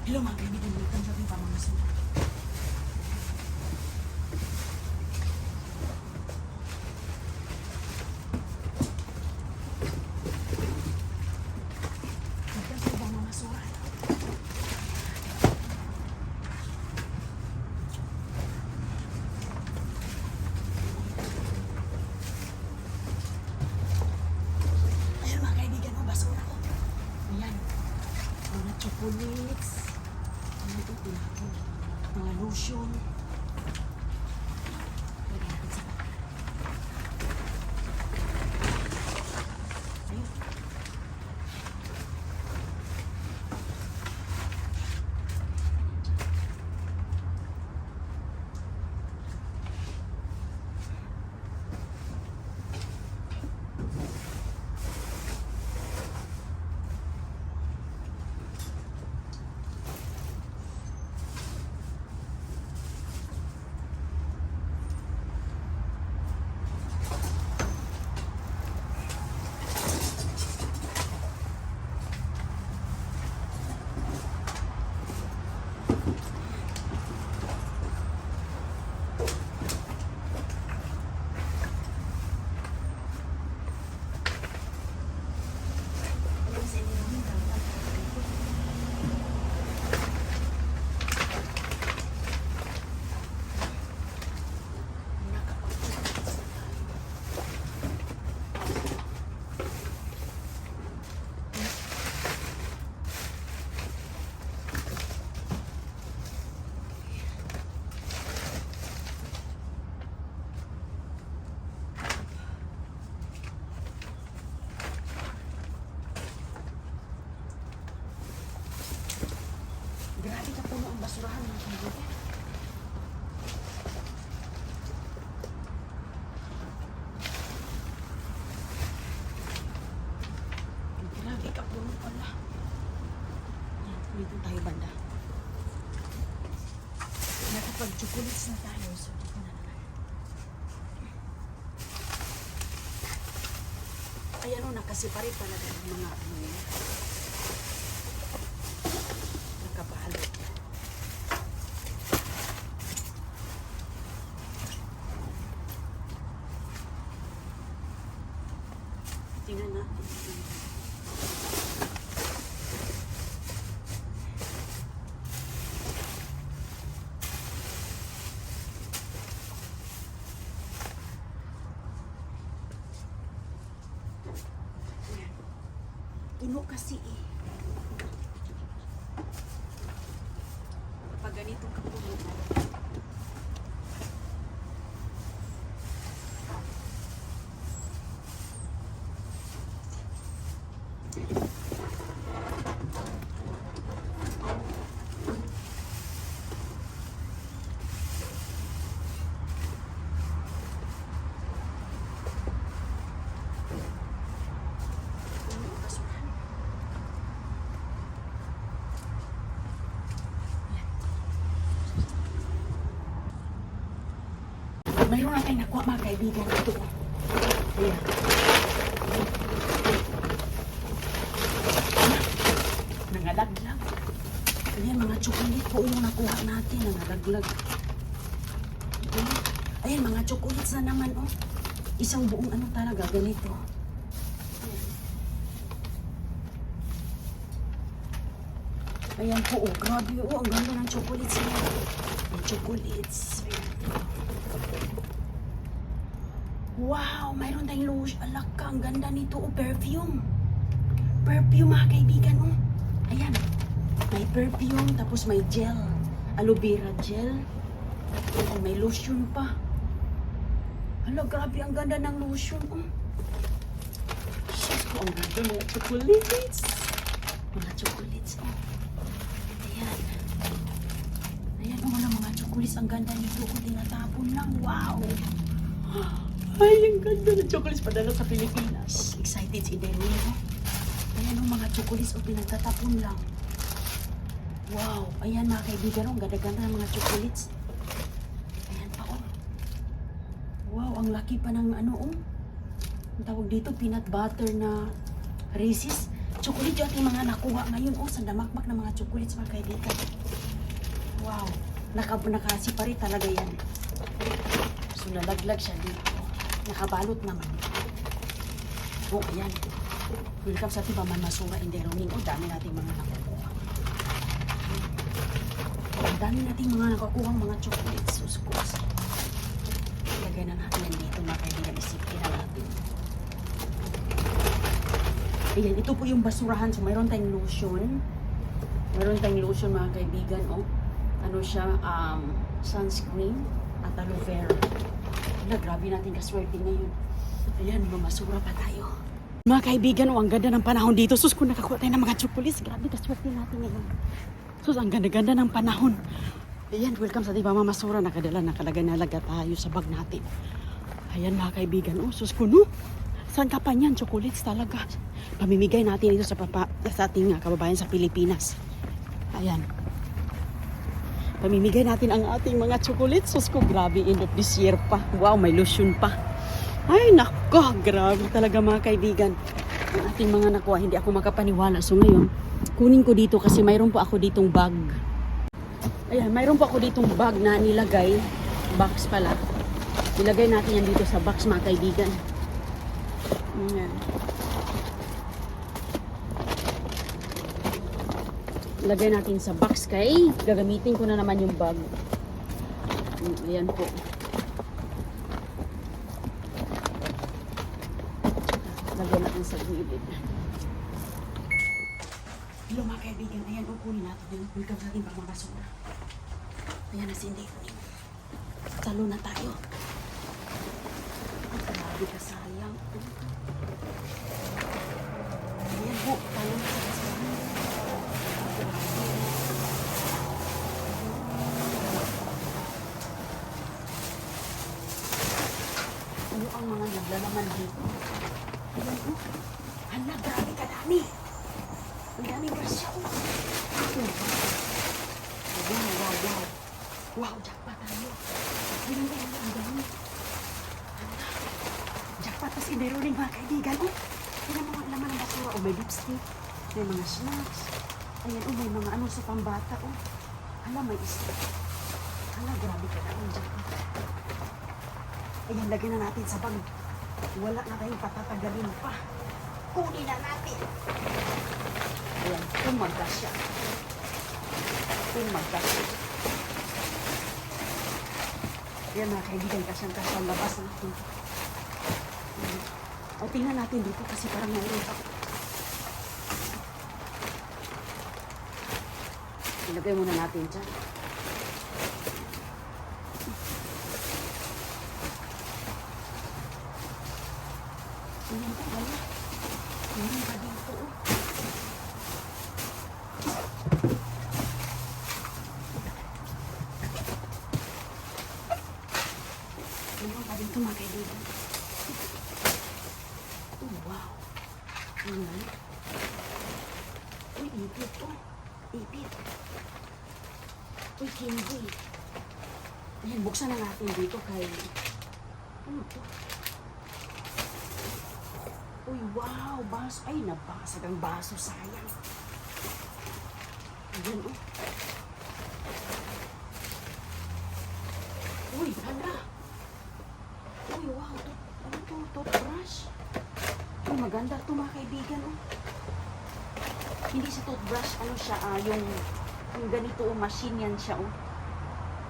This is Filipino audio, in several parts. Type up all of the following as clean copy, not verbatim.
Hello mga kaibigan, welcome sa ating pamamasunod. Welcome sa pamamasunod. Ayun mga kaibigan, oh, basura ko. Ayan, mga chocolates. Ano ito, tinapon? Mga lotion. Lagyan natin sa baka. Ayun. Ayun sa inyo namin, tawag. Nakapag-chocolates na tayo. Grabe ka puno ang basurahan mga kaibigan. Grabe ka puno pala. Yan, dito tayo banda. Nakapag-chocolates na tayo. So, dito na naman. Ayan o, nakasipare talaga ng mga ano yun. Nakabalot. Tingnan natin. Puno kasi eh. Kapag ganito ka puno. Puno ang basurahan. Mayroon na tayong nakuha mga kaibigan ito. Ayan. Nangalaglag. Ayan mga chocolate po yung nakuha natin. Nangalaglag. Ayan. Ayan mga chocolates na naman oh. Isang buong ano talaga ganito. Ayan po oh. Grabe oh. Ang ganda ng chocolates niya. Ang chocolates. Ayan. Wow, mayroon tayong lotion. Alak ka, ang ganda nito. Oh, perfume. Perfume, mga kaibigan. Oh. Ayan. May perfume, tapos may gel. Aloe vera gel. Oh, may lotion pa. Hala, grabe, ang ganda ng lotion. Oh. Shit ko, ang ganda mga chocolates. Mga chocolates, oh. Ayan. Ayan, oh, mga chocolates. Ang ganda nito. Oh, tinatapon lang. Wow. Ay, ang ganda ng chocolates padala sa Pilipinas. Excited si Demi, no? Ayan ang mga chocolates o pinagtatapon lang. Wow, ayan mga kaibigan, ang ganda-ganda ng mga chocolates. Ayan pa, oh. Wow, ang laki pa ng ano, oh. Ang tawag dito, peanut butter na Reese's. Chocolate yung ating mga nakuha ngayon. Oh, sandamakmak na mga chocolates mga kaibigan. Wow. Nakasiparate talaga yan. So, nalaglag siya dito. Nakabalot naman. Oh, ayan. Welcome sa ating Mamasura in the Roaming. Oh, dami nating mga nakukuha. Ang dami nating mga nakukuha mga chocolates. Sus. Lagay na natin yan dito mga kaibigan. Isipin na natin. Ayan, ito po yung basurahan. So, mayroon tayong lotion. Mayroon tayong lotion mga kaibigan. Oh, ano siya? Sunscreen at aloe vera. Wala, grabe natin kaswerte ngayon. Ayan, mamasura pa tayo. Mga kaibigan, oh, ang ganda ng panahon dito. Sus, kung nakakuha tayo ng mga chocolates, grabe kaswerte natin ngayon. Sus, ang ganda-ganda ng panahon. Ayan, welcome sa Diba Mamasura. Nakalagay tayo sa bag natin. Ayan mga kaibigan. Oh, sus, kuno. Saan ka pa niyan? Chocolates talaga. Pamimigay natin ito sa ating kababayan sa Pilipinas. Ayan. Pamimigay natin ang ating mga chocolates. Sus ko, grabe, end of this year pa. Wow, may lotion pa. Ay, nako, grabe talaga mga kaibigan. Ang ating mga nakuha, hindi ako makapaniwala. So ngayon, kunin ko dito kasi mayroon po ako ditong bag. Ayan, mayroon po ako ditong bag na nilagay. Box pala. Nilagay natin yan dito sa box mga kaibigan. Ayan. Lagay natin sa box kay gagamitin ko na naman yung bag. Ayan po. Lagay natin sa gilid. Hello mga kaibigan, ayan o, kunin natin yung welcome sa ating pagmabasura. Ayan na sindi. Salo na tayo. Grabe ka sayang. Ayan po, talo na sa basura. Ano ang mga naglalaman dito? Ayan po. Hala, grabe ka dami. Ang daming brasya ko. Wow. Wow, jackpot tayo. Ginanda yun ang dami. Jackpot tas inderoling mga kaibigan. Oh, yan ang mga laman ng basura. Oh, may lipstick. May mga snacks. Ayan, oh, may mga ano sa pambata. Oh, hala, may isa. Hala, grabe ka dami jackpot. Ayan, lagyan na natin sa bag. Wala na tayong patatagalin pa. Kunin na natin. Ayan, tumagas siya. Ayan mga kaibigan, kasyang-kasyang labas natin. O, tingnan natin dito kasi parang mayroon pa. Ilagay muna natin dyan. Ayan pa, wala. Meron pa dito. Meron pa dito mga kaibigan. Oh, wow. Ayan. Uy, ipit to. Ipit. Uy, candy. Ayan, buksan na natin dito kay... Ano to? Uy, wow, baso. Ay, nabasag ang baso, sayang. Ayan, oh. Uy, hala. Uy, wow, ano to, toothbrush. Uy, maganda to mga kaibigan, oh. Hindi sa toothbrush, ano siya, yung ganito, oh, machine yan siya, oh.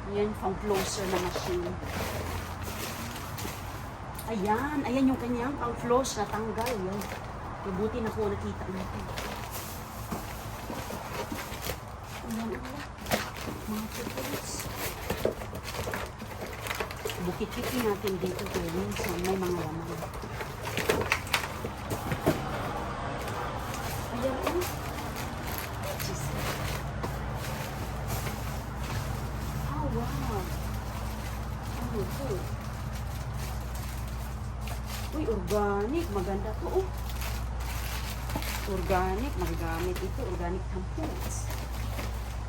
Ayan, found closer na machine. Ayan yung kanyang pang-floss na tanggal. Yan. Mabuti na po nakita natin. Ayan, mga chocolates. Bukit-kitin natin dito kaya minsan may mga laman. Ayan, cheese. Oh, wow. Ano ito? Uy, organic. Maganda to, oh. Organic. Magagamit ito. Organic tampons.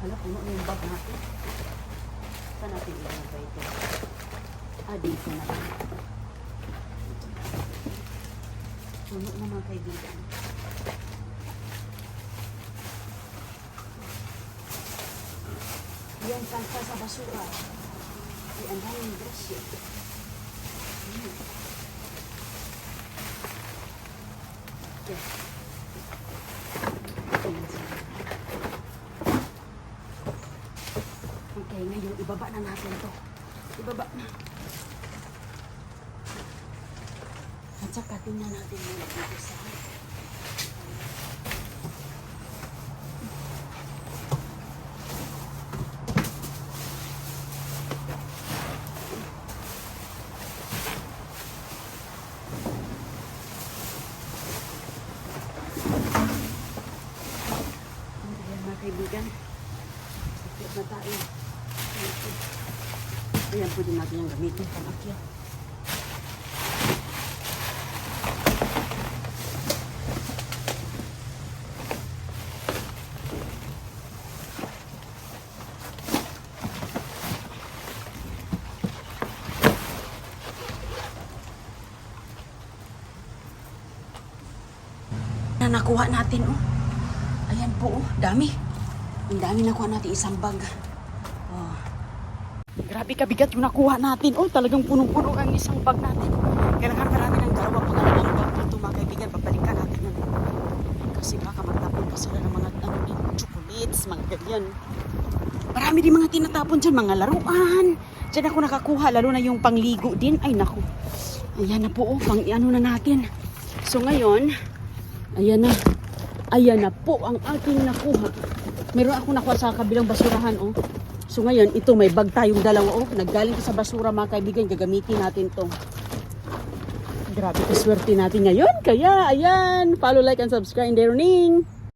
Hala, puno na yung bag natin. Saan natin ilagay ito? Dito na. Puno na mga kaibigan. Yan, tangka sa basura. Ay, ang daming grasya. Okay. Okay, ngayon, ibaba na natin to. Ibaba na. At saka tingnan natin muna dito sa kaibigan. Sakit na tayo. Ayan, pwede natin yung gamitin pang akyat. Na nakuha natin, oh. Ayan po, oh. Dami. Ang dami nakuha natin, isang bag. Oh. Grabe kabigat yung nakuha natin. Oh, talagang punong-puno ang isang bag natin. Kailangan pa natin ng dalawang pangalawang bag dito, mga kaibigan. Babalikan natin yun. Kasi baka magtapon pa sila ng mga chocolates, mga ganyan. Marami din mga tinatapon dyan, mga laruan. Diyan ako nakakuha, lalo na yung pangligo din. Ay, naku. Ayan na po, oh. Pang-ano na natin. So, ngayon, ayan na. Ayan na po ang aking nakuha. Meron ako nakuha sa kabilang basurahan, oh. So ngayon, ito may bag tayong dalawa, oh. Naggaling sa basura, mga kaibigan. Gagamitin natin to. Grabe, kaswerte natin ngayon. Kaya, ayan. Follow, like, and subscribe. Deroning.